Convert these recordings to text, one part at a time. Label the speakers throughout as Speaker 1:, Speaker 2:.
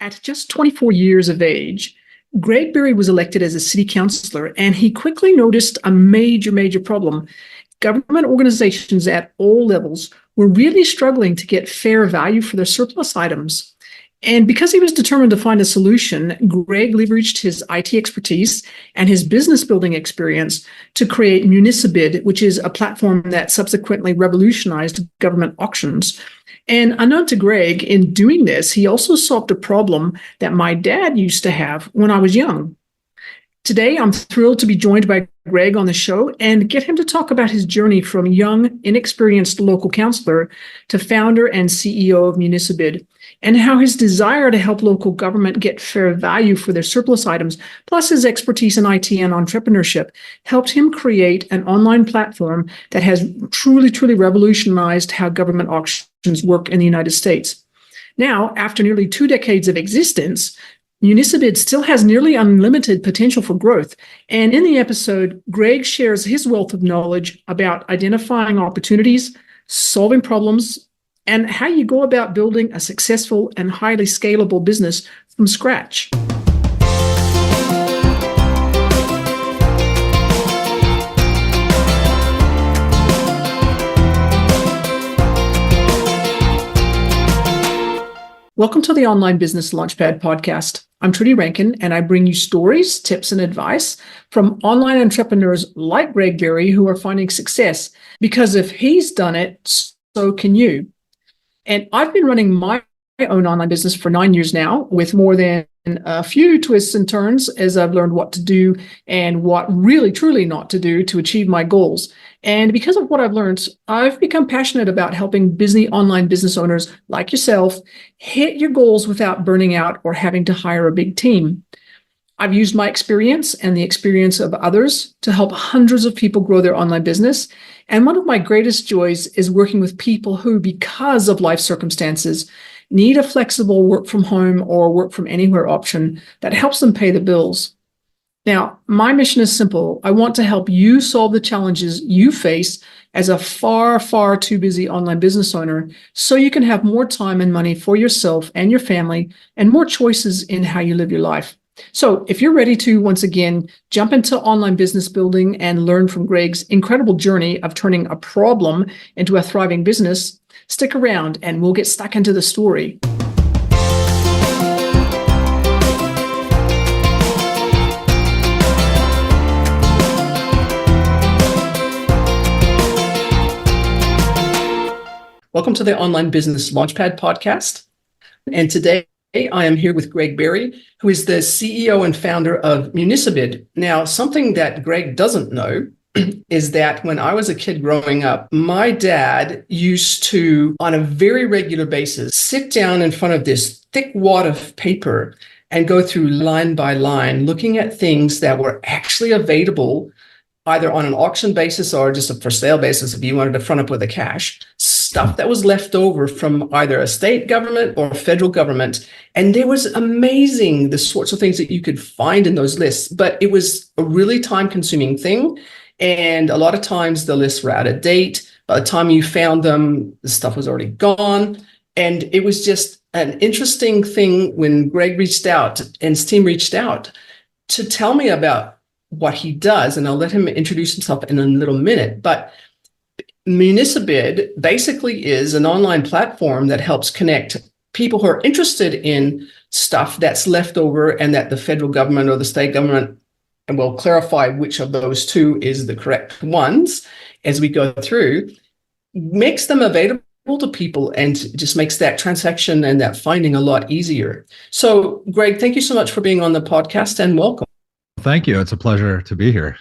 Speaker 1: At just 24 years of age, Greg Berry was elected as a city councilor, and he quickly noticed a major problem. Government organizations at all levels were really struggling to get fair value for their surplus items. And because he was determined to find a solution, Greg leveraged his IT expertise and his business building experience to create Municibid, which is a platform that subsequently revolutionized government auctions. And unknown to Greg, in doing this, he also solved a problem that my dad used to have when I was young. Today, I'm thrilled to be joined by Greg on the show and get him to talk about his journey from young, inexperienced local councilor to founder and CEO of Municibid, and how his desire to help local government get fair value for their surplus items, plus his expertise in IT and entrepreneurship, helped him create an online platform that has truly revolutionized how government auctions work in the United States. Now, after nearly 2 decades of existence, Municibid still has nearly unlimited potential for growth. And in the episode, Greg shares his wealth of knowledge about identifying opportunities, solving problems, and how you go about building a successful and highly scalable business from scratch. Welcome to the Online Business Launchpad podcast. I'm Trudy Rankin, and I bring you stories, tips, and advice from online entrepreneurs like Greg Berry who are finding success, because if he's done it, so can you. And I've been running my own online business for 9 years now, with more than a few twists and turns as I've learned what to do and what really, truly not to do to achieve my goals. And because of what I've learned, I've become passionate about helping busy online business owners like yourself hit your goals without burning out or having to hire a big team. I've used my experience and the experience of others to help hundreds of people grow their online business. And one of my greatest joys is working with people who, because of life circumstances, need a flexible work from home or work from anywhere option that helps them pay the bills. Now, my mission is simple. I want to help you solve the challenges you face as a far too busy online business owner, so you can have more time and money for yourself and your family and more choices in how you live your life. So if you're ready to, once again, jump into online business building and learn from Greg's incredible journey of turning a problem into a thriving business, stick around and we'll get stuck into the story. Welcome to the Online Business Launchpad podcast. And today I am here with Greg Berry, who is the CEO and founder of Municibid. Now, something that Greg doesn't know is that when I was a kid growing up, my dad used to, on a very regular basis, sit down in front of this thick wad of paper and go through line by line, looking at things that were actually available either on an auction basis or just a for sale basis if you wanted to front up with the cash, stuff that was left over from either a state government or federal government. And it was amazing the sorts of things that you could find in those lists, but it was a really time-consuming thing. And a lot of times the lists were out of date. By the time you found them, the stuff was already gone. And it was just an interesting thing when Greg reached out and his team reached out to tell me about what he does, and I'll let him introduce himself in a little minute. But Municibid basically is an online platform that helps connect people who are interested in stuff that's left over and that the federal government or the state government, and we'll clarify which of those two is the correct ones as we go through, makes them available to people and just makes that transaction and that finding a lot easier. So, Greg, thank you so much for being on the podcast and welcome.
Speaker 2: Thank you. It's a pleasure to be here.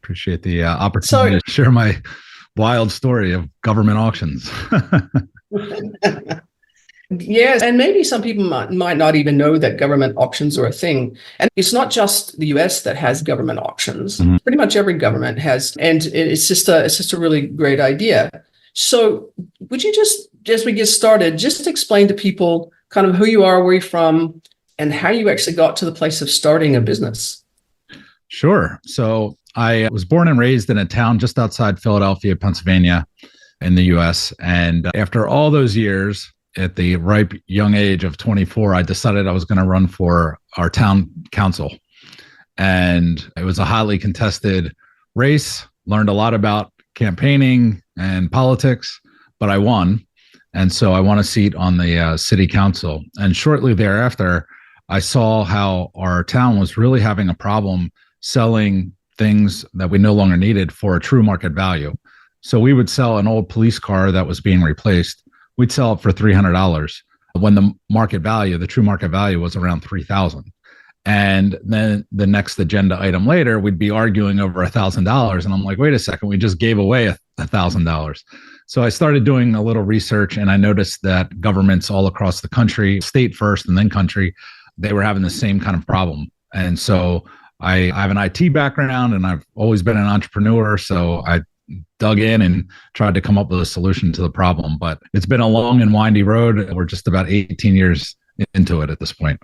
Speaker 2: Appreciate the opportunity to share my wild story of government auctions.
Speaker 1: Yes, and maybe some people might not even know that government auctions are a thing. And it's not just the US that has government auctions. Mm-hmm. Pretty much every government has, and it's just a really great idea. So would you just, as we get started, just explain to people kind of who you are, where you're from, and how you actually got to the place of starting a business?
Speaker 2: Sure. So I was born and raised in a town just outside Philadelphia, Pennsylvania, in the US. And after all those years, at the ripe young age of 24, I decided I was going to run for our town council. And it was a highly contested race, learned a lot about campaigning and politics, but I won. And so I won a seat on the city council. And shortly thereafter, I saw how our town was really having a problem selling things that we no longer needed for a true market value. So we would sell an old police car that was being replaced. We'd sell it for $300 when the market value, the true market value, was around $3,000. And then the next agenda item later, we'd be arguing over $1,000. And I'm like, wait a second, we just gave away $1,000. So I started doing a little research, and I noticed that governments all across the country, state first and then country, they were having the same kind of problem. And so I have an IT background, and I've always been an entrepreneur. So I dug in and tried to come up with a solution to the problem. But it's been a long and windy road. We're just about 18 years into it at this point.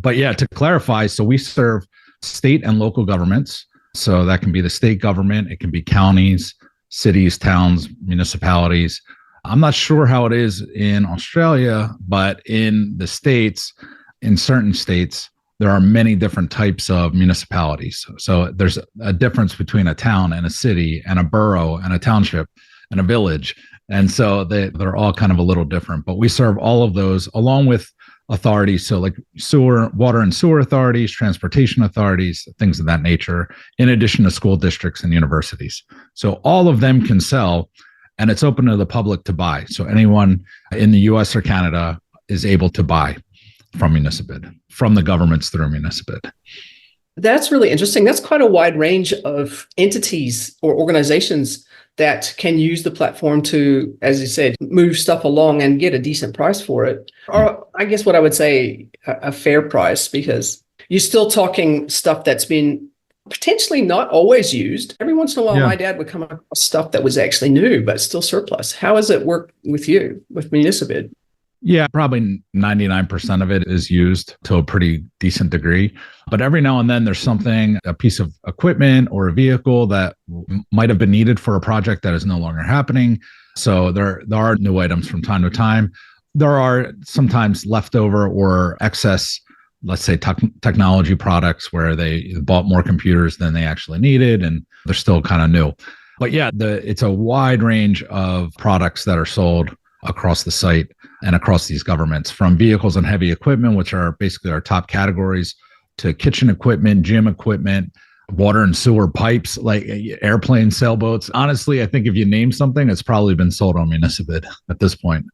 Speaker 2: But yeah, to clarify, so we serve state and local governments. So that can be the state government, it can be counties, cities, towns, municipalities. I'm not sure how it is in Australia, but in the States, in certain states, there are many different types of municipalities. So there's a difference between a town and a city and a borough and a township and a village. And so they're all kind of a little different, but we serve all of those along with authorities. So like water and sewer authorities, transportation authorities, things of that nature, in addition to school districts and universities. So all of them can sell, and it's open to the public to buy. So anyone in the US or Canada is able to buy from Municibid, from the governments through Municibid.
Speaker 1: That's really interesting. That's quite a wide range of entities or organizations that can use the platform to, as you said, move stuff along and get a decent price for it. Or I guess what I would say a fair price, because you're still talking stuff that's been potentially not always used. Every once in a while, my dad would come across stuff that was actually new, but still surplus. How has it worked with you, with Municibid?
Speaker 2: Yeah, probably 99% of it is used to a pretty decent degree. But every now and then there's something, a piece of equipment or a vehicle that might have been needed for a project that is no longer happening. So there are new items from time to time. There are sometimes leftover or excess, let's say, technology products where they bought more computers than they actually needed, and they're still kind of new. But yeah, it's a wide range of products that are sold across the site and across these governments, from vehicles and heavy equipment, which are basically our top categories, to kitchen equipment, gym equipment, water and sewer pipes, like airplanes, sailboats. Honestly, I think if you name something, it's probably been sold on Municibid at this point.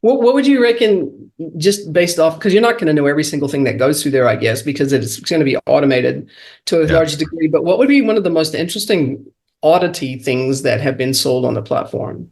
Speaker 1: What would you reckon, just based off, because you're not going to know every single thing that goes through there, I guess, because it's going to be automated to a large degree, but what would be one of the most interesting oddity things that have been sold on the platform?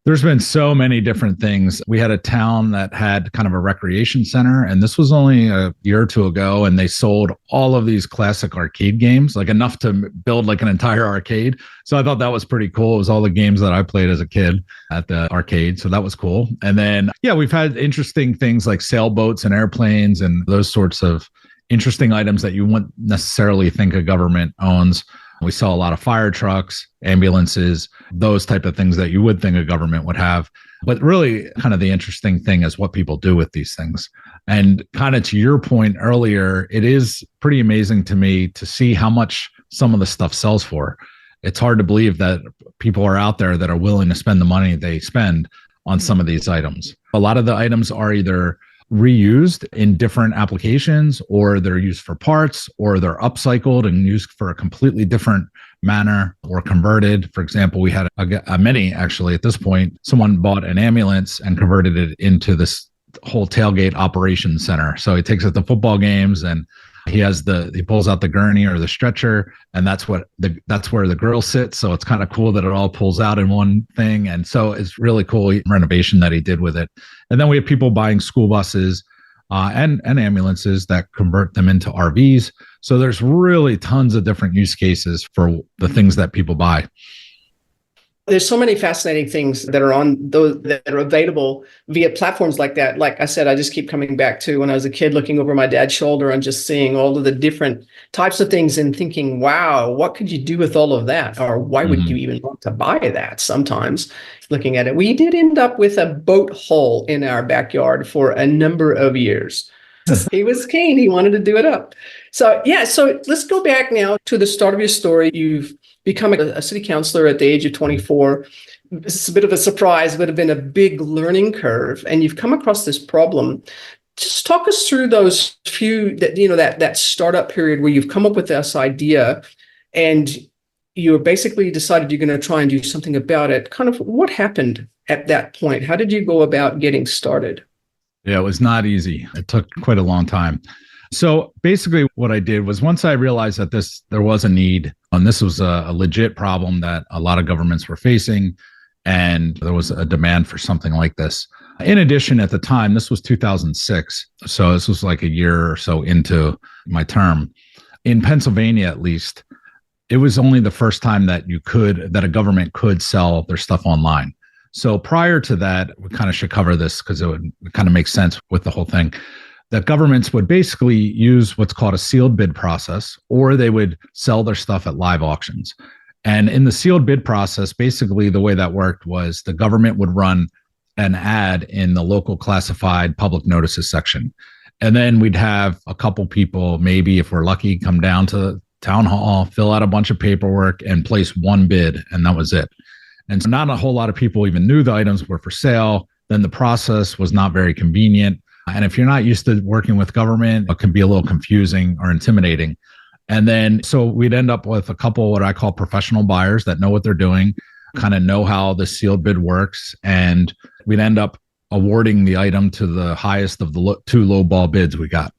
Speaker 2: There's been so many different things. We had a town that had kind of a recreation center, and this was only a year or two ago, and they sold all of these classic arcade games, like enough to build like an entire arcade. So I thought that was pretty cool. It was all the games that I played as a kid at the arcade. So that was cool. And then, yeah, we've had interesting things like sailboats and airplanes and those sorts of interesting items that you wouldn't necessarily think a government owns. We saw a lot of fire trucks, ambulances, those type of things that you would think a government would have. But really, kind of the interesting thing is what people do with these things. And kind of to your point earlier, it is pretty amazing to me to see how much some of the stuff sells for. It's hard to believe that people are out there that are willing to spend the money they spend on some of these items. A lot of the items are either reused in different applications, or they're used for parts, or they're upcycled and used for a completely different manner or converted. For example, we had a many actually at this point. Someone bought an ambulance and converted it into this whole tailgate operations center. So he takes it to football games, and he pulls out the gurney or the stretcher, and that's where the grill sits. So it's kind of cool that it all pulls out in one thing. And so it's really cool renovation that he did with it. And then we have people buying school buses and ambulances that convert them into RVs. So there's really tons of different use cases for the things that people buy.
Speaker 1: There's so many fascinating things that are on those that are available via platforms like that. Like I said, I just keep coming back to when I was a kid looking over my dad's shoulder and just seeing all of the different types of things and thinking, wow, what could you do with all of that? Or why would you even want to buy that sometimes looking at it? We did end up with a boat hole in our backyard for a number of years. He was keen. He wanted to do it up. So, yeah. So let's go back now to the start of your story. You've become a city councilor at the age of 24. It's a bit of a surprise, but have been a big learning curve. And you've come across this problem. Just talk us through those few that startup period where you've come up with this idea and you basically decided you're going to try and do something about it. Kind of what happened at that point? How did you go about getting started?
Speaker 2: Yeah, it was not easy. It took quite a long time. So basically what I did was once I realized that there was a need, and this was a legit problem that a lot of governments were facing, and there was a demand for something like this. In addition, at the time, this was 2006. So this was like a year or so into my term. In Pennsylvania, at least, it was only the first time that a government could sell their stuff online. So prior to that, we kind of should cover this because it kind of makes sense with the whole thing. That governments would basically use what's called a sealed bid process, or they would sell their stuff at live auctions. And in the sealed bid process, basically the way that worked was the government would run an ad in the local classified public notices section. And then we'd have a couple people, maybe if we're lucky, come down to town hall, fill out a bunch of paperwork and place one bid. And that was it. And so not a whole lot of people even knew the items were for sale. Then the process was not very convenient. And if you're not used to working with government, it can be a little confusing or intimidating. And then, so we'd end up with a couple, what I call professional buyers that know what they're doing, kind of know how the sealed bid works. And we'd end up awarding the item to the highest of the two low ball bids we got.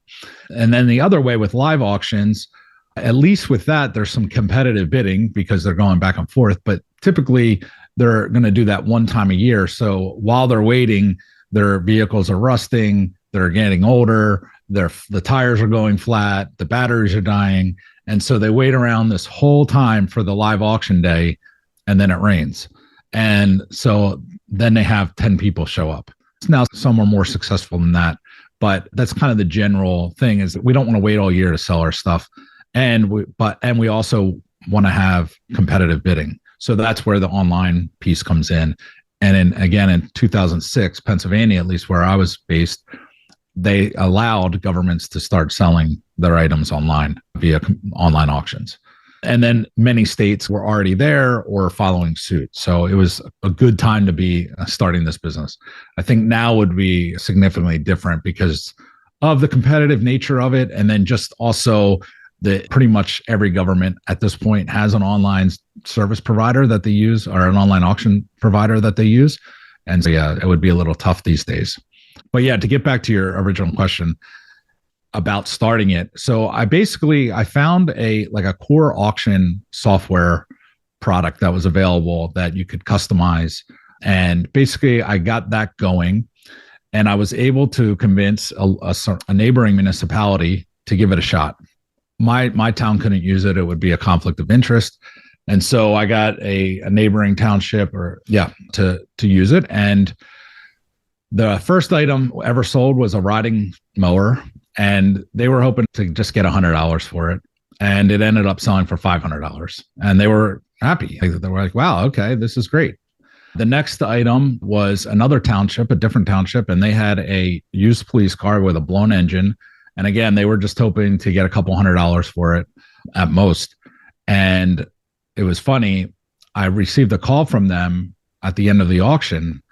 Speaker 2: And then the other way with live auctions, at least with that, there's some competitive bidding because they're going back and forth, but typically they're going to do that one time a year. So while they're waiting, their vehicles are rusting, they're getting older, the tires are going flat, the batteries are dying. And so they wait around this whole time for the live auction day, and then it rains. And so then they have 10 people show up. Now some are more successful than that, but that's kind of the general thing, is that we don't want to wait all year to sell our stuff. And we also want to have competitive bidding. So that's where the online piece comes in. And in 2006, Pennsylvania, at least where I was based, they allowed governments to start selling their items online via online auctions. And then many states were already there or following suit. So it was a good time to be starting this business. I think now would be significantly different because of the competitive nature of it. And then just also that pretty much every government at this point has an online service provider that they use, or an online auction provider that they use. And so, yeah, it would be a little tough these days. But yeah, to get back to your original question about starting it. So I found a core auction software product that was available that you could customize. And basically I got that going, and I was able to convince a neighboring municipality to give it a shot. My town couldn't use it. It would be a conflict of interest. And so I got a neighboring township to use it. And the first item ever sold was a riding mower, and they were hoping to just get $100 for it. And it ended up selling for $500. And they were happy. They were like, wow, okay, this is great. The next item was another township, a different township, and they had a used police car with a blown engine. And again, they were just hoping to get a couple $100 for it at most. And it was funny. I received a call from them at the end of the auction,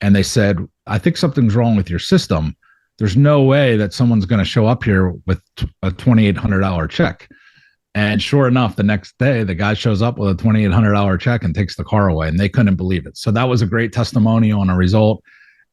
Speaker 2: and they said, I think something's wrong with your system. There's no way that someone's going to show up here with a $2,800 check. And sure enough, the next day, the guy shows up with a $2,800 check and takes the car away, and they couldn't believe it. So that was a great testimonial on a result.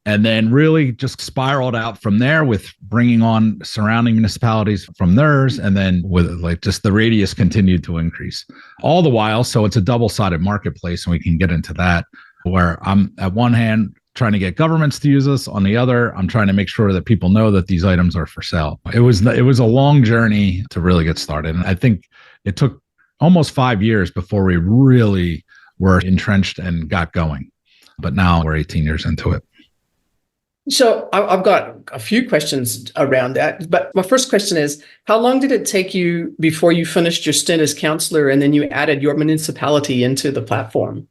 Speaker 2: And then really just spiraled out from there with bringing on surrounding municipalities from theirs. And then with just the radius continued to increase all the while. So it's a double-sided marketplace, and we can get into that, where I'm at one hand trying to get governments to use us. On the other, I'm trying to make sure that people know that these items are for sale. It was a long journey to really get started. And I think it took almost 5 years before we really were entrenched and got going. But now we're 18 years into it.
Speaker 1: So I've got a few questions around that. But my first question is, how long did it take you before you finished your stint as councilor and then you added your municipality into the platform?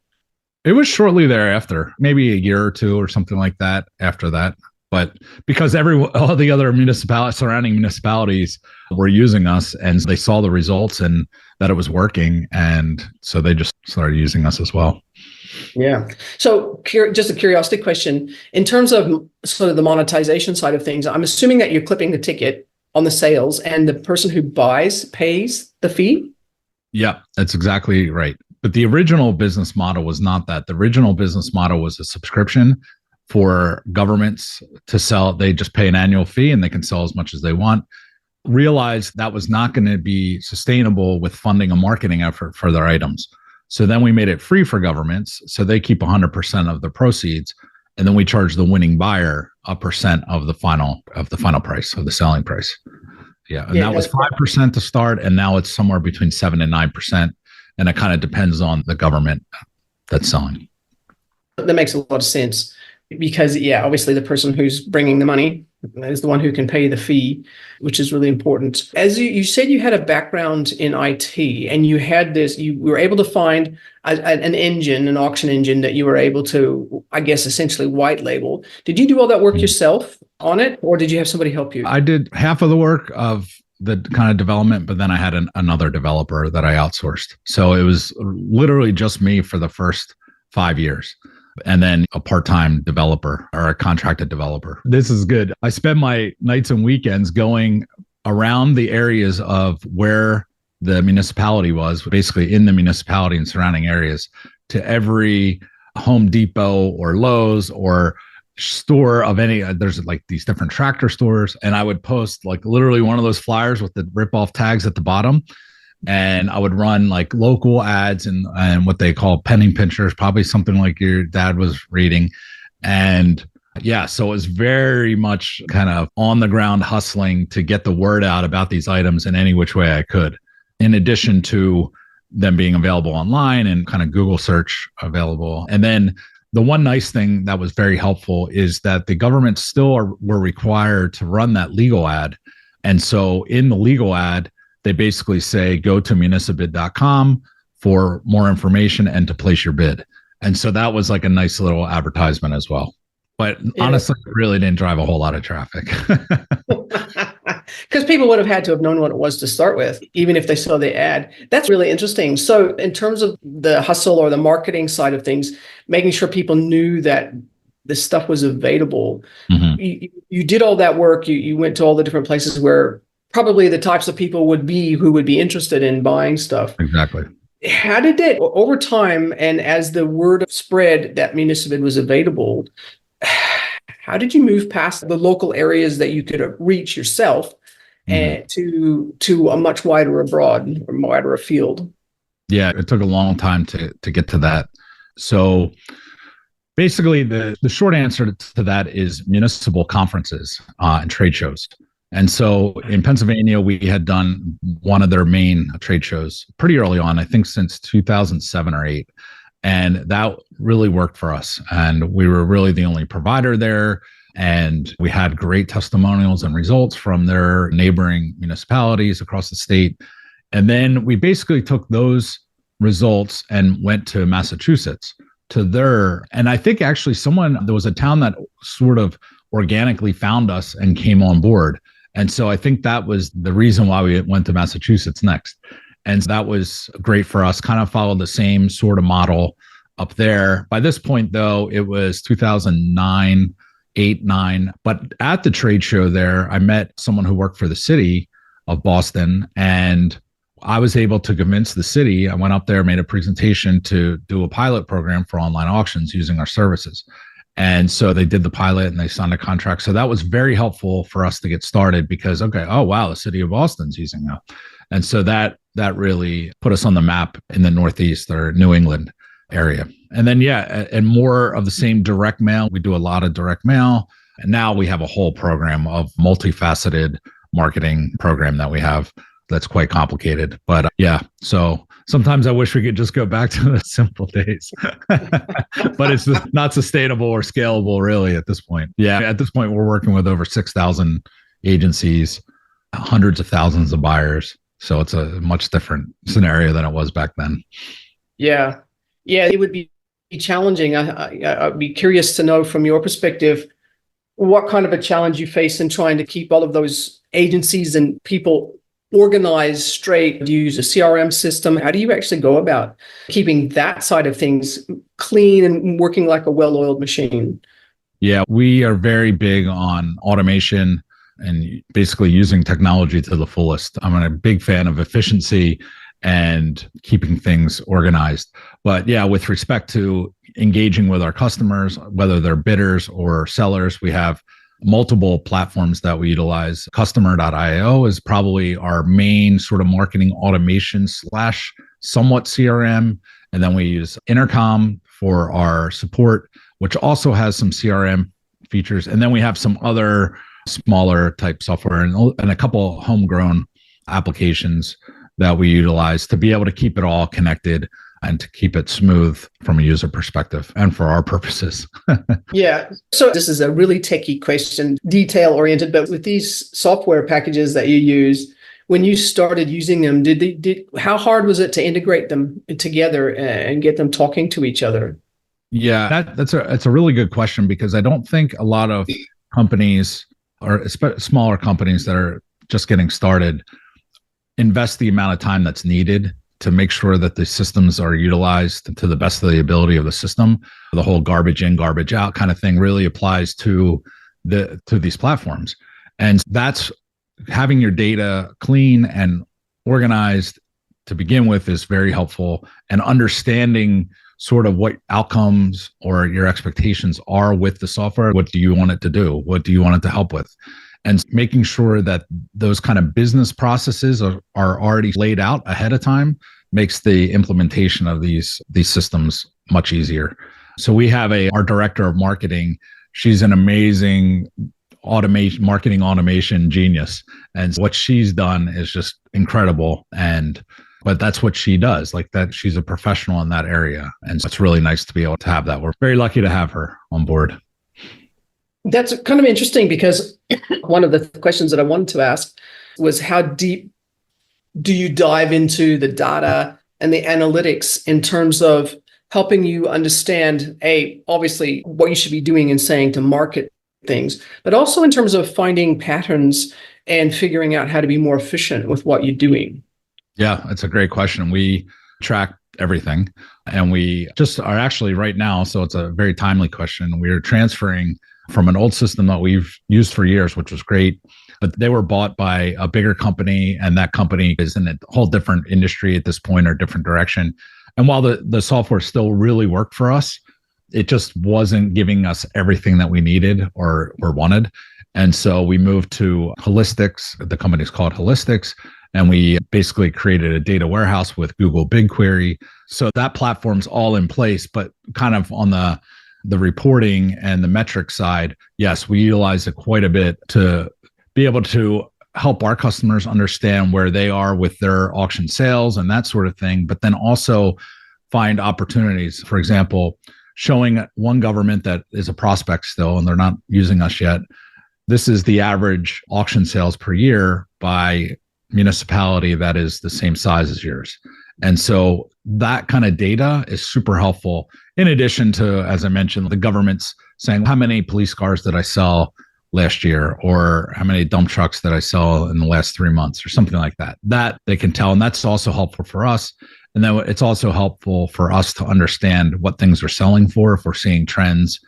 Speaker 2: It was shortly thereafter, maybe a year or two or something like that after that. But because all the other surrounding municipalities were using us and they saw the results and that it was working. And so they just started using us as well.
Speaker 1: Yeah. So just a curiosity question, in terms of sort of the monetization side of things, I'm assuming that you're clipping the ticket on the sales and the person who buys pays the fee?
Speaker 2: Yeah, that's exactly right. But the original business model was not that. The original business model was a subscription for governments to sell. They just pay an annual fee and they can sell as much as they want. Realized that was not going to be sustainable with funding a marketing effort for their items. So then we made it free for governments. So they keep 100% of the proceeds. And then we charge the winning buyer a percent of the final price, of the selling price. Yeah. And that was 5% to start. And now it's somewhere between 7 and 9%. And it kind of depends on the government that's selling.
Speaker 1: That makes a lot of sense because, yeah, obviously the person who's bringing the money is the one who can pay the fee, which is really important. As you said, you had a background in IT and you had this, you were able to find an auction engine that you were able to, I guess, essentially white label. Did you do all that work yourself on it or did you have somebody help you?
Speaker 2: I did half of the work of the kind of development, but then I had another developer that I outsourced. So it was literally just me for the first 5 years. And then a part-time developer or a contracted developer. This is good. I spend my nights and weekends going around the areas of where the municipality was, basically in the municipality and surrounding areas, to every Home Depot or Lowe's or store of any, there's like these different tractor stores. And I would post like literally one of those flyers with the rip-off tags at the bottom. And I would run like local ads and what they call penny pinchers, probably something like your dad was reading. And yeah, so it was very much kind of on the ground hustling to get the word out about these items in any which way I could, in addition to them being available online and kind of Google search available. And then the one nice thing that was very helpful is that the government still were required to run that legal ad. And so in the legal ad, they basically say, go to municibid.com for more information and to place your bid. And so that was like a nice little advertisement as well. But honestly, it really didn't drive a whole lot of traffic.
Speaker 1: Because people would have had to have known what it was to start with, even if they saw the ad. That's really interesting. So in terms of the hustle or the marketing side of things, making sure people knew that this stuff was available, you did all that work. You went to all the different places where probably the types of people who would be interested in buying stuff.
Speaker 2: Exactly.
Speaker 1: How did it, over time, and as the word spread that Municibid was available, how did you move past the local areas that you could reach yourself and to a much wider field?
Speaker 2: Yeah, it took a long time to get to that. So basically, the short answer to that is municipal conferences and trade shows. And so in Pennsylvania, we had done one of their main trade shows pretty early on, I think since 2007 or 8. And that really worked for us. And we were really the only provider there. And we had great testimonials and results from their neighboring municipalities across the state. And then we basically took those results and went to Massachusetts and I think actually there was a town that sort of organically found us and came on board. And so I think that was the reason why we went to Massachusetts next. And that was great for us, kind of followed the same sort of model up there. By this point, though, it was 2009, 8, 9. But at the trade show there, I met someone who worked for the city of Boston, and I was able to convince the city. I went up there, made a presentation to do a pilot program for online auctions using our services. And so they did the pilot and they signed a contract. So that was very helpful for us to get started because, oh, wow, the city of Boston's using that. And so that really put us on the map in the Northeast or New England area. And then, and more of the same direct mail. We do a lot of direct mail. And now we have a whole program of multifaceted marketing program that we have that's quite complicated. But so Sometimes I wish we could just go back to the simple days, but it's not sustainable or scalable really at this point. Yeah. At this point, we're working with over 6,000 agencies, hundreds of thousands of buyers. So it's a much different scenario than it was back then.
Speaker 1: Yeah. Yeah. It would be challenging. I'd be curious to know from your perspective, what kind of a challenge you face in trying to keep all of those agencies and people organized straight. Do you use a CRM system? How do you actually go about keeping that side of things clean and working like a well-oiled machine?
Speaker 2: Yeah, we are very big on automation and basically using technology to the fullest. I'm a big fan of efficiency and keeping things organized. But yeah, with respect to engaging with our customers, whether they're bidders or sellers, we have multiple platforms that we utilize. Customer.io is probably our main sort of marketing automation slash somewhat CRM. And then we use Intercom for our support, which also has some CRM features. And then we have some other smaller type software and a couple homegrown applications that we utilize to be able to keep it all connected and to keep it smooth from a user perspective and for our purposes.
Speaker 1: Yeah. So this is a really techie question, detail oriented, but with these software packages that you use, when you started using them, how hard was it to integrate them together and get them talking to each other?
Speaker 2: Yeah, that's a really good question, because I don't think a lot of companies, or smaller companies that are just getting started, invest the amount of time that's needed to make sure that the systems are utilized to the best of the ability of the system. The whole garbage in, garbage out kind of thing really applies to these platforms. And that's having your data clean and organized to begin with is very helpful, and understanding sort of what outcomes or your expectations are with the software. What do you want it to do? What do you want it to help with? And making sure that those kind of business processes are already laid out ahead of time makes the implementation of these systems much easier. So we have our director of marketing. She's an amazing marketing automation genius. And what she's done is just incredible. But that's what she does, like that. She's a professional in that area. And so it's really nice to be able to have that. We're very lucky to have her on board.
Speaker 1: That's kind of interesting, because one of the questions that I wanted to ask was, how deep do you dive into the data and the analytics in terms of helping you understand, obviously what you should be doing and saying to market things, but also in terms of finding patterns and figuring out how to be more efficient with what you're doing?
Speaker 2: Yeah, it's a great question. We track everything, and we just are actually right now. So it's a very timely question. We are transferring from an old system that we've used for years, which was great, but they were bought by a bigger company, and that company is in a whole different industry at this point, or different direction. And while the software still really worked for us, it just wasn't giving us everything that we needed or wanted. And so we moved to Holistics. The company's called Holistics. And we basically created a data warehouse with Google BigQuery. So that platform's all in place, but kind of on the reporting and the metric side, yes, we utilize it quite a bit to be able to help our customers understand where they are with their auction sales and that sort of thing, but then also find opportunities. For example, showing one government that is a prospect still, and they're not using us yet, this is the average auction sales per year by municipality that is the same size as yours. And so that kind of data is super helpful. In addition to, as I mentioned, the government's saying, how many police cars did I sell last year? Or how many dump trucks did I sell in the last 3 months, or something like that? That they can tell. And that's also helpful for us. And then it's also helpful for us to understand what things are selling for, if we're seeing trends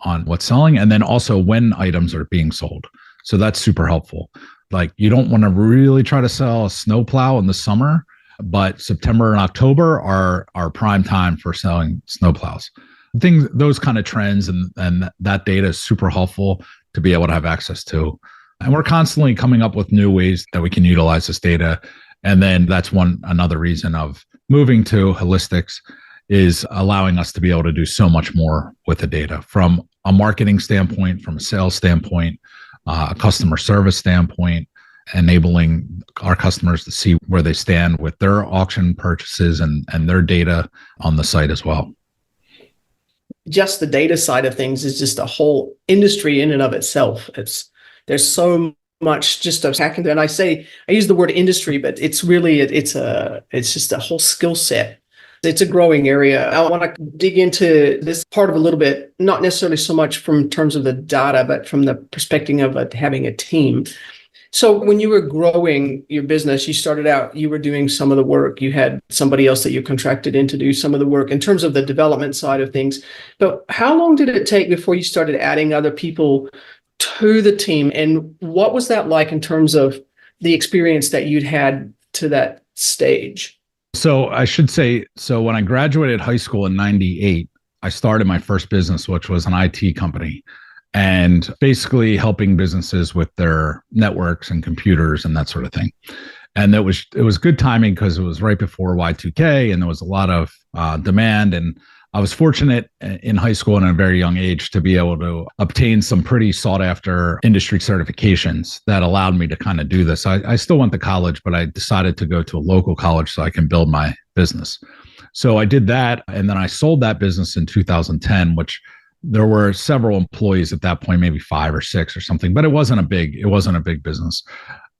Speaker 2: on what's selling, and then also when items are being sold. So that's super helpful. Like, you don't want to really try to sell a snowplow in the summer, but September and October are prime time for selling snowplows. Those kind of trends and that data is super helpful to be able to have access to. And we're constantly coming up with new ways that we can utilize this data. And then that's another reason of moving to Holistics, is allowing us to be able to do so much more with the data, from a marketing standpoint, from a sales standpoint, a customer service standpoint, enabling our customers to see where they stand with their auction purchases and their data on the site as well.
Speaker 1: Just the data side of things is just a whole industry in and of itself. There's so much just attacking there. And I use the word industry, but it's really, it's just a whole skill set. It's a growing area. I want to dig into this part of a little bit, not necessarily so much from terms of the data, but from the perspective of having a team. So when you were growing your business, you started out, you were doing some of the work. You had somebody else that you contracted in to do some of the work in terms of the development side of things. But how long did it take before you started adding other people to the team? And what was that like in terms of the experience that you'd had to that stage?
Speaker 2: So I should say, so when I graduated high school in 98, I started my first business, which was an IT company, and basically helping businesses with their networks and computers and that sort of thing. And it was good timing because it was right before Y2K and there was a lot of demand. And I was fortunate in high school and at a very young age to be able to obtain some pretty sought after industry certifications that allowed me to kind of do this. I still went to college, but I decided to go to a local college so I can build my business. So I did that. And then I sold that business in 2010, which there were several employees at that point, maybe 5 or 6 or something, but it wasn't a big business.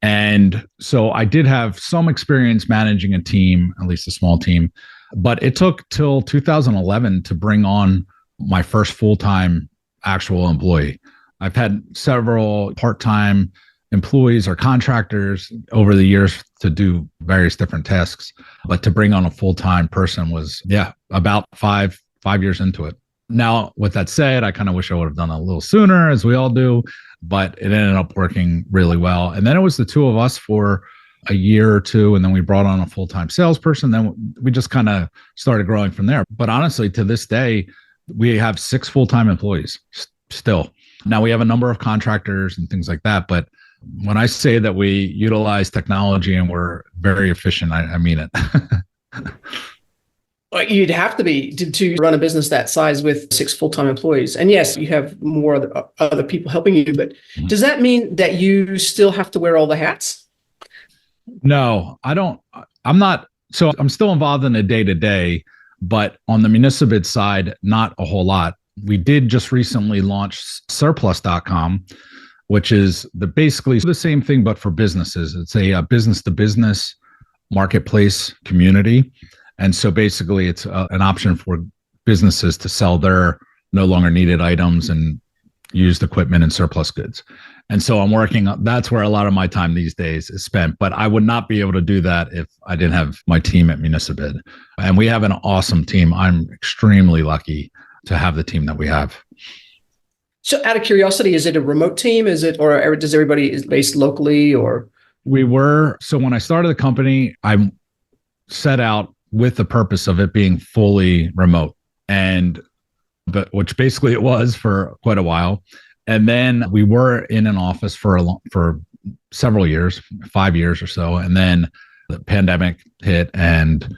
Speaker 2: And so I did have some experience managing a team, at least a small team, but it took till 2011 to bring on my first full-time actual employee. I've had several part-time employees or contractors over the years to do various different tasks, but to bring on a full-time person was, about five years into it. Now, with that said, I kind of wish I would have done it a little sooner, as we all do, but it ended up working really well. And then it was the two of us for a year or two, and then we brought on a full-time salesperson. Then we just kind of started growing from there. But honestly, to this day, we have 6 full-time employees still. Now we have a number of contractors and things like that, but when I say that we utilize technology and we're very efficient, I mean it.
Speaker 1: You'd have to be to run a business that size with 6 full-time employees. And yes, you have more other people helping you, but does that mean that you still have to wear all the hats?
Speaker 2: No, I don't. I'm not. So I'm still involved in the day-to-day, but on the Municibid side, not a whole lot. We did just recently launch surplus.com, which is basically the same thing, but for businesses. It's a business-to-business marketplace community. And so basically it's an option for businesses to sell their no longer needed items and used equipment and surplus goods. And so that's where a lot of my time these days is spent, but I would not be able to do that if I didn't have my team at Municibid. And we have an awesome team. I'm extremely lucky to have the team that we have.
Speaker 1: So out of curiosity, is it a remote team? Or does everybody is based locally or?
Speaker 2: So when I started the company, I set out with the purpose of it being fully remote, but which basically it was for quite a while. And then we were in an office for several years, 5 years or so. And then the pandemic hit and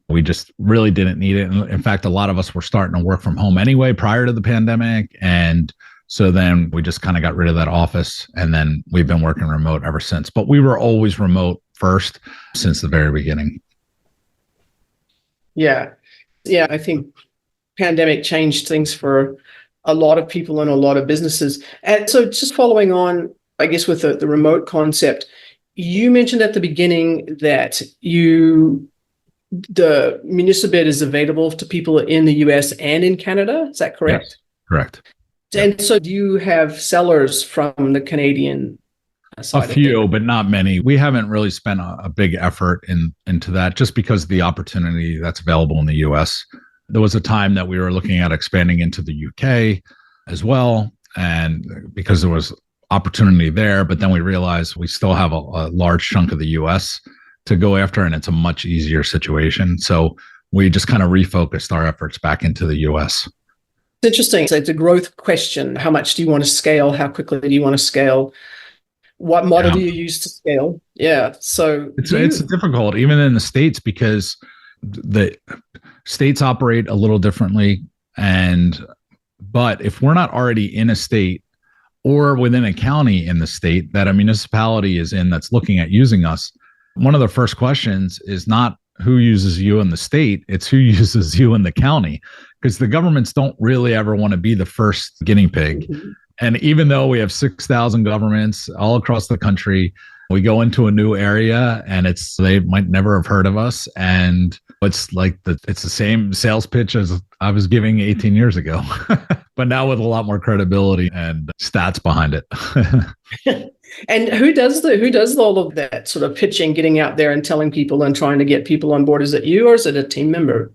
Speaker 2: we just really didn't need it. In fact, a lot of us were starting to work from home anyway prior to the pandemic. And so then we just kind of got rid of that office and then we've been working remote ever since. But we were always remote first since the very beginning.
Speaker 1: Yeah. I think pandemic changed things for a lot of people and a lot of businesses. And so just following on, I guess, with the remote concept, you mentioned at the beginning that the Municibid is available to people in the US and in Canada. Is that correct?
Speaker 2: Yes, correct.
Speaker 1: And so do you have sellers from the Canadian side?
Speaker 2: A few, but not many. We haven't really spent a big effort into that just because of the opportunity that's available in the US. There was a time that we were looking at expanding into the UK as well, and because there was opportunity there, but then we realized we still have a large chunk of the US to go after, and it's a much easier situation. So we just kind of refocused our efforts back into the US.
Speaker 1: It's interesting. So it's a growth question. How much do you want to scale? How quickly do you want to scale? What model do you use to scale? Yeah. So
Speaker 2: it's difficult, even in the States, because the states operate a little differently. But if we're not already in a state, or within a county in the state that a municipality is in that's looking at using us, one of the first questions is not who uses you in the state, it's who uses you in the county, because the governments don't really ever want to be the first guinea pig.
Speaker 1: Mhm.
Speaker 2: And even though we have 6,000 governments all across the country, we go into a new area and they might never have heard of us. And it's like it's the same sales pitch as I was giving 18 years ago, but now with a lot more credibility and stats behind it.
Speaker 1: And who does all of that sort of pitching, getting out there and telling people and trying to get people on board? Is it you or is it a team member?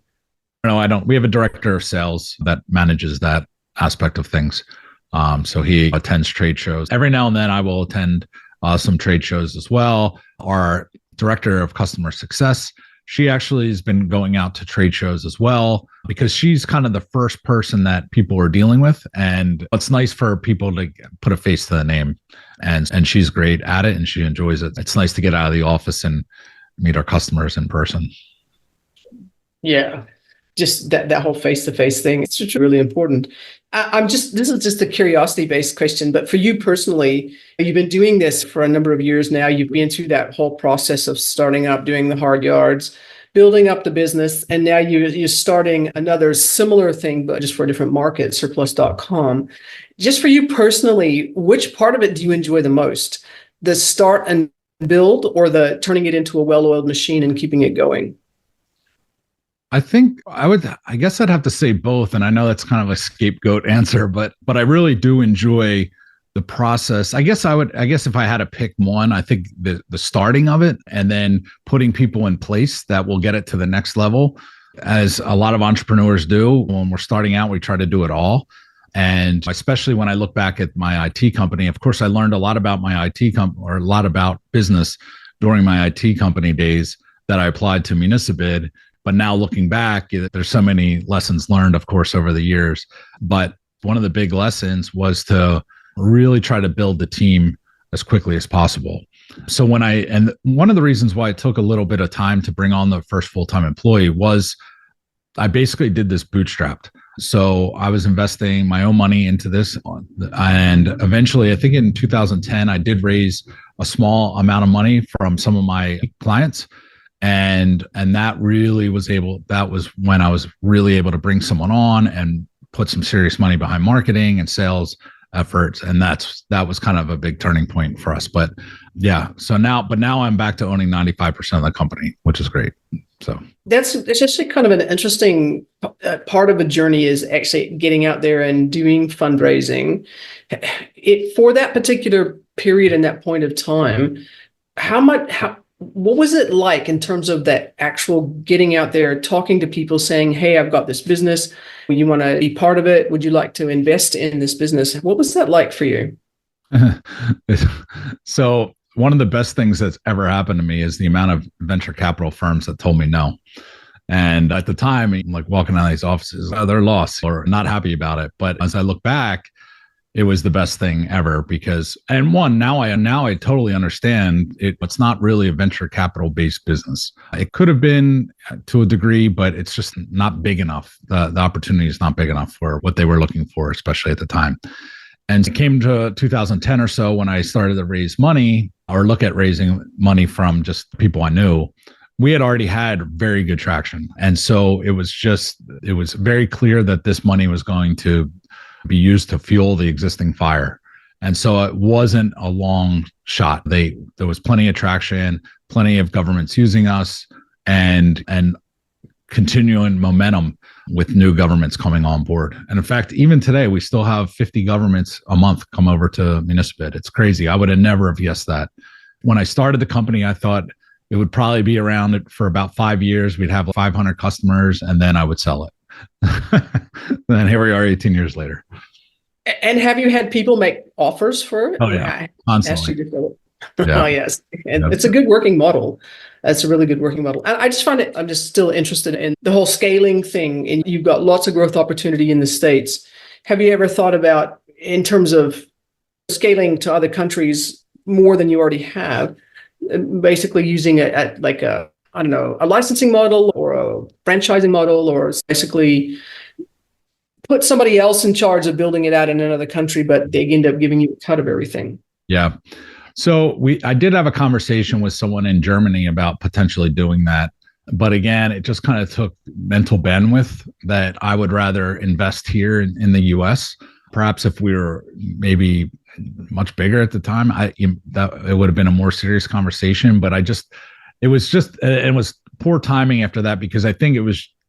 Speaker 2: No, I don't. We have a director of sales that manages that aspect of things. So he attends trade shows. Every now and then I will attend some trade shows as well. Our director of customer success, she actually has been going out to trade shows as well, because she's kind of the first person that people are dealing with. And it's nice for people to put a face to the name. And she's great at it and she enjoys it. It's nice to get out of the office and meet our customers in person.
Speaker 1: Yeah. Just that whole face-to-face thing. It's just really important. This is just a curiosity-based question, but for you personally, you've been doing this for a number of years now. You've been through that whole process of starting up, doing the hard yards, building up the business, and now you're starting another similar thing, but just for a different market, surplus.com. Just for you personally, which part of it do you enjoy the most? The start and build, or the turning it into a well-oiled machine and keeping it going?
Speaker 2: I guess I'd have to say both. And I know that's kind of a scapegoat answer, but I really do enjoy the process. I guess if I had to pick one, I think the starting of it and then putting people in place that will get it to the next level, as a lot of entrepreneurs do. When we're starting out, we try to do it all. And especially when I look back at my IT company, of course, I learned a lot about my IT company, or a lot about business during my IT company days that I applied to Municibid. But now looking back, there's so many lessons learned, of course, over the years. But one of the big lessons was to really try to build the team as quickly as possible. So and one of the reasons why it took a little bit of time to bring on the first full-time employee was I basically did this bootstrapped. So I was investing my own money into this. And eventually, I think in 2010, I did raise a small amount of money from some of my clients. And that was when I was really able to bring someone on and put some serious money behind marketing and sales efforts. And that was kind of a big turning point for us. But yeah, now I'm back to owning 95% of the company, which is great. So
Speaker 1: it's just kind of an interesting part of a journey, is actually getting out there and doing fundraising. For that particular period and that point of time, what was it like in terms of that actual getting out there, talking to people, saying, hey, I've got this business. You want to be part of it? Would you like to invest in this business? What was that like for you?
Speaker 2: So one of the best things that's ever happened to me is the amount of venture capital firms that told me no. And at the time, I'm like walking out of these offices, they're lost or not happy about it. But as I look back, it was the best thing ever because, and one, now I totally understand it's not really a venture capital based business. It could have been to a degree, but it's just not big enough. The opportunity is not big enough for what they were looking for, especially at the time. And it came to 2010 or so when I started to raise money or look at raising money from just people I knew. We had already had very good traction. And so it was very clear that this money was going to be used to fuel the existing fire. And so it wasn't a long shot. There was plenty of traction, plenty of governments using us, and continuing momentum with new governments coming on board. And in fact, even today, we still have 50 governments a month come over to Municibid. It's crazy. I would have never have guessed that. When I started the company, I thought it would probably be around it for about 5 years. We'd have 500 customers, and then I would sell it. Then here we are 18 years later.
Speaker 1: And have you had people make offers for it?
Speaker 2: Oh, yeah. Constantly.
Speaker 1: Yeah. Oh, yes. And It's a good working model. That's a really good working model. And I just find I'm just still interested in the whole scaling thing. And you've got lots of growth opportunity in the States. Have you ever thought about, in terms of scaling to other countries more than you already have, basically using a licensing model or a franchising model, or basically put somebody else in charge of building it out in another country, but they end up giving you a cut of everything.
Speaker 2: Yeah. So I did have a conversation with someone in Germany about potentially doing that. But again, it just kind of took mental bandwidth that I would rather invest here in the US. Perhaps if we were maybe much bigger at the time, that it would have been a more serious conversation. But it was poor timing after that, because I think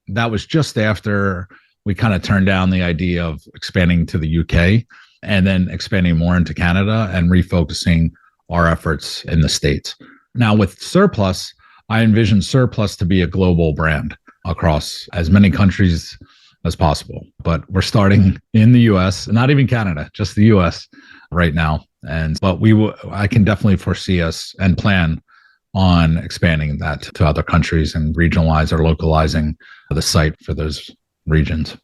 Speaker 2: that was just after we kind of turned down the idea of expanding to the UK and then expanding more into Canada and refocusing our efforts in the States. Now with Surplus, I envision Surplus to be a global brand across as many countries as possible. But we're starting in the US, not even Canada, just the US right now. But I can definitely foresee us and plan on expanding that to other countries and regionalize or localizing the site for those regions.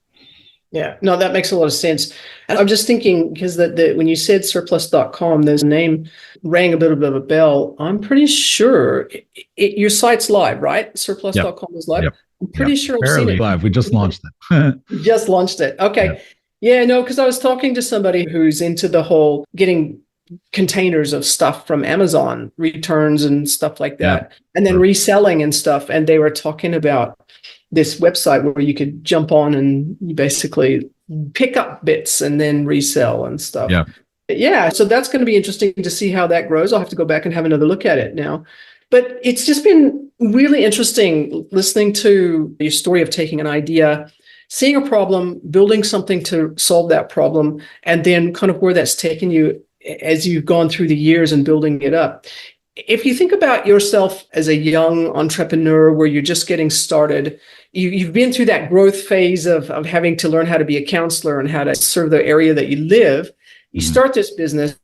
Speaker 1: Yeah, no, that makes a lot of sense. And I'm just thinking, because when you said surplus.com, there's a name rang a bit of a bell. I'm pretty sure your site's live, right? Surplus.com is live. Yep. I'm pretty sure I've seen it.
Speaker 2: Live. We just launched it.
Speaker 1: Just launched it. Okay. Yep. Yeah, no, because I was talking to somebody who's into the whole getting containers of stuff from Amazon, returns and stuff like that, and then reselling and stuff. And they were talking about this website where you could jump on and you basically pick up bits and then resell and stuff. Yeah. So that's going to be interesting to see how that grows. I'll have to go back and have another look at it now. But it's just been really interesting listening to your story of taking an idea, seeing a problem, building something to solve that problem, and then kind of where that's taken you as you've gone through the years and building it up. If you think about yourself as a young entrepreneur where you're just getting started, you've been through that growth phase of having to learn how to be a counselor and how to serve the area that you live. You start this business.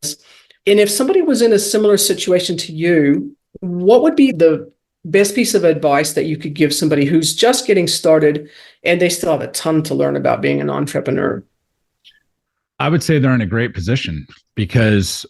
Speaker 1: And if somebody was in a similar situation to you, what would be the best piece of advice that you could give somebody who's just getting started and they still have a ton to learn about being an entrepreneur?
Speaker 2: I would say they're in a great position, because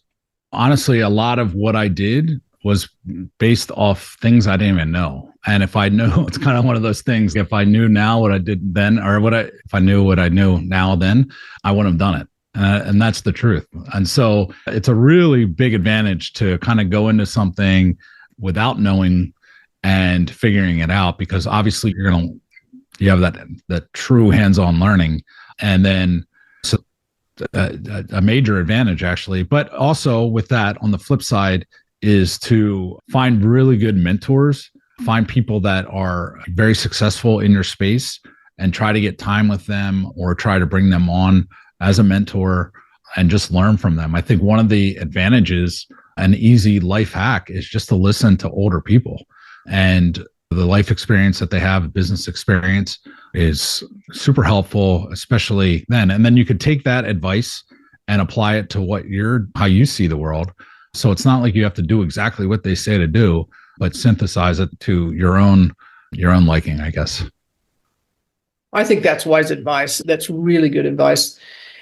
Speaker 2: honestly, a lot of what I did was based off things I didn't even know. And if I knew, it's kind of one of those things, if I knew now what I did then, or if I knew what I knew now then, I wouldn't have done it. And that's the truth. And so it's a really big advantage to kind of go into something without knowing and figuring it out, because obviously you have that true hands-on learning. And then so a major advantage actually, but also with that on the flip side is to find really good mentors, find people that are very successful in your space and try to get time with them or try to bring them on as a mentor and just learn from them. I think one of the advantages, an easy life hack, is just to listen to older people, and the life experience that they have, business experience, is super helpful, especially then. And then you could take that advice and apply it to how you see the world. So it's not like you have to do exactly what they say to do, but synthesize it to your own liking, I guess.
Speaker 1: I think that's wise advice. That's really good advice.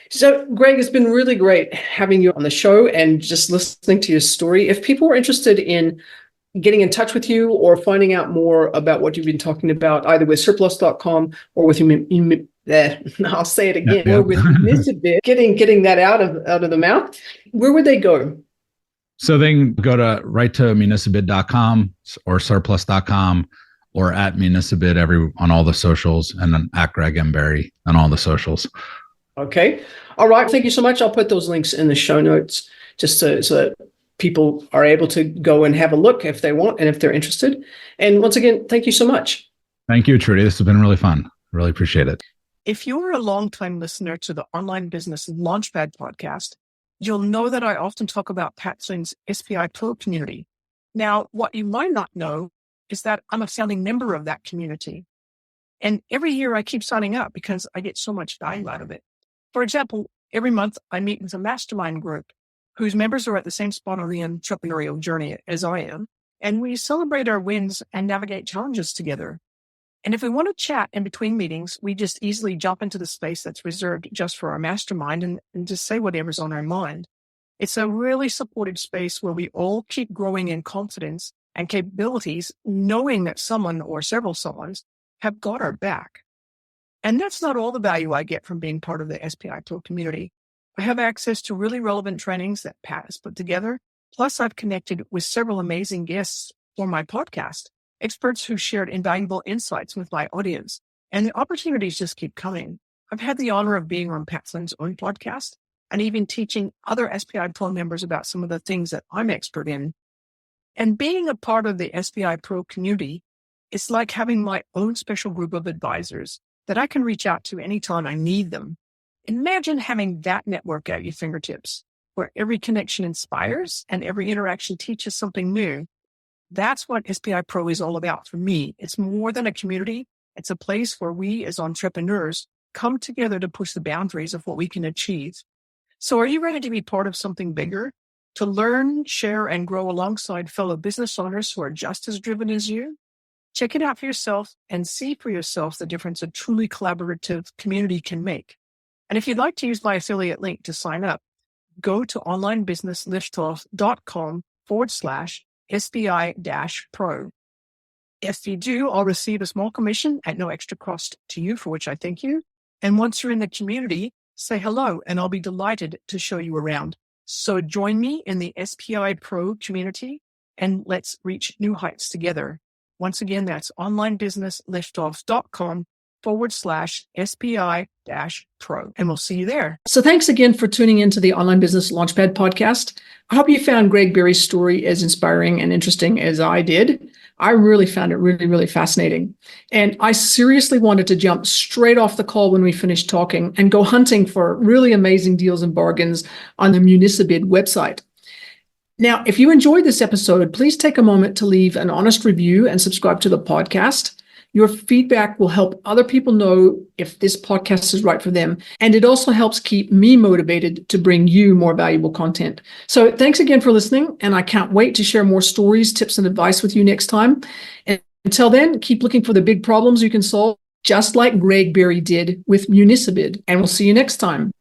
Speaker 1: So, Greg, it's been really great having you on the show and just listening to your story. If people are interested in getting in touch with you or finding out more about what you've been talking about, either with surplus.com or with I'll say it again, or with Municibid, getting that out of the mouth, where would they go?
Speaker 2: So they can go to municibid.com or surplus.com or at Municibid on all the socials, and then at Greg M. Berry on all the socials.
Speaker 1: Okay. All right. Thank you so much. I'll put those links in the show notes just so that people are able to go and have a look if they want and if they're interested. And once again, thank you so much.
Speaker 2: Thank you, Trudy. This has been really fun. Really appreciate it.
Speaker 3: If you're a longtime listener to the Online Business Launchpad podcast, you'll know that I often talk about Pat Flynn's SPI Pro community. Now, what you might not know is that I'm a founding member of that community. And every year I keep signing up because I get so much value out of it. For example, every month I meet with a mastermind group whose members are at the same spot on the entrepreneurial journey as I am. And we celebrate our wins and navigate challenges together. And if we want to chat in between meetings, we just easily jump into the space that's reserved just for our mastermind and just say whatever's on our mind. It's a really supportive space where we all keep growing in confidence and capabilities, knowing that someone or several someones have got our back. And that's not all the value I get from being part of the SPI Pro community. I have access to really relevant trainings that Pat has put together. Plus, I've connected with several amazing guests for my podcast, experts who shared invaluable insights with my audience. And the opportunities just keep coming. I've had the honor of being on Pat Flynn's own podcast and even teaching other SPI Pro members about some of the things that I'm expert in. And being a part of the SPI Pro community is like having my own special group of advisors that I can reach out to anytime I need them. Imagine having that network at your fingertips, where every connection inspires and every interaction teaches something new. That's what SPI Pro is all about for me. It's more than a community. It's a place where we as entrepreneurs come together to push the boundaries of what we can achieve. So are you ready to be part of something bigger? To learn, share, and grow alongside fellow business owners who are just as driven as you? Check it out for yourself and see for yourself the difference a truly collaborative community can make. And if you'd like to use my affiliate link to sign up, go to onlinebusinessliftoff.com/SPI-pro. If you do, I'll receive a small commission at no extra cost to you, for which I thank you. And once you're in the community, say hello, and I'll be delighted to show you around. So join me in the SPI Pro community, and let's reach new heights together. Once again, that's onlinebusinessliftoff.com/SPI-pro. And we'll see you there.
Speaker 1: So thanks again for tuning into the Online Business Launchpad podcast. I hope you found Greg Berry's story as inspiring and interesting as I did. I really found it really fascinating. And I seriously wanted to jump straight off the call when we finished talking and go hunting for really amazing deals and bargains on the Municibid website. Now, if you enjoyed this episode, please take a moment to leave an honest review and subscribe to the podcast. Your feedback will help other people know if this podcast is right for them. And it also helps keep me motivated to bring you more valuable content. So thanks again for listening. And I can't wait to share more stories, tips, and advice with you next time. And until then, keep looking for the big problems you can solve, just like Greg Berry did with Municibid. And we'll see you next time.